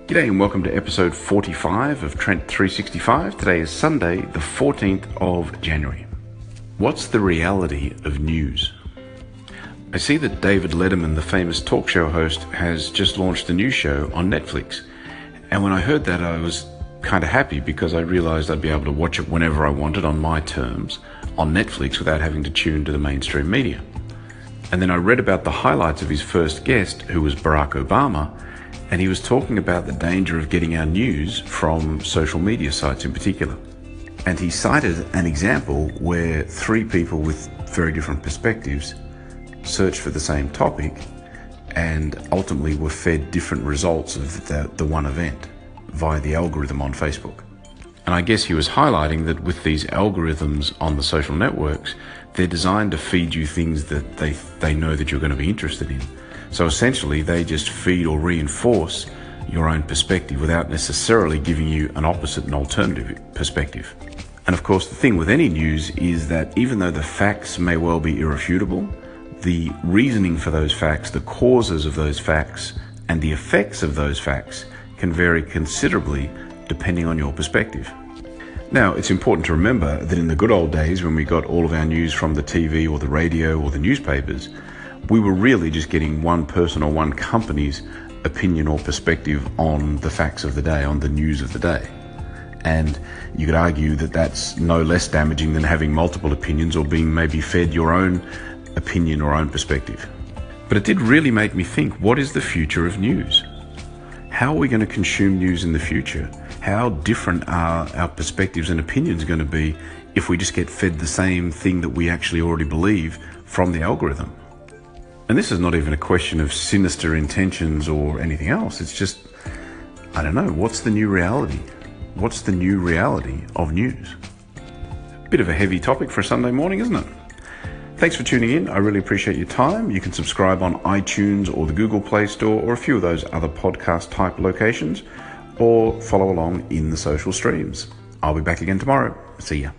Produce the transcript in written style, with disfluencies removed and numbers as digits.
G'day and welcome to episode 45 of Trent365. Today is Sunday, the 14th of January. What's the reality of news? I see that David Letterman, the famous talk show host, has just launched a new show on Netflix. And when I heard that, I was kind of happy because I realized I'd be able to watch it whenever I wanted on my terms on Netflix without having to tune to the mainstream media. And then I read about the highlights of his first guest, who was Barack Obama, and he was talking about the danger of getting our news from social media sites in particular. And he cited an example where three people with very different perspectives searched for the same topic and ultimately were fed different results of the one event via the algorithm on Facebook. And I guess he was highlighting that with these algorithms on the social networks, they're designed to feed you things that they know that you're going to be interested in. So essentially, they just feed or reinforce your own perspective without necessarily giving you an opposite and alternative perspective. And of course, the thing with any news is that even though the facts may well be irrefutable, the reasoning for those facts, the causes of those facts, and the effects of those facts can vary considerably depending on your perspective. Now, it's important to remember that in the good old days when we got all of our news from the TV or the radio or the newspapers, we were really just getting one person or one company's opinion or perspective on the facts of the day, on the news of the day. And you could argue that that's no less damaging than having multiple opinions or being maybe fed your own opinion or own perspective. But it did really make me think, what is the future of news? How are we going to consume news in the future? How different are our perspectives and opinions going to be if we just get fed the same thing that we actually already believe from the algorithm? And this is not even a question of sinister intentions or anything else. It's just, I don't know, what's the new reality? What's the new reality of news? Bit of a heavy topic for a Sunday morning, isn't it? Thanks for tuning in. I really appreciate your time. You can subscribe on iTunes or the Google Play Store or a few of those other podcast type locations, or follow along in the social streams. I'll be back again tomorrow. See ya.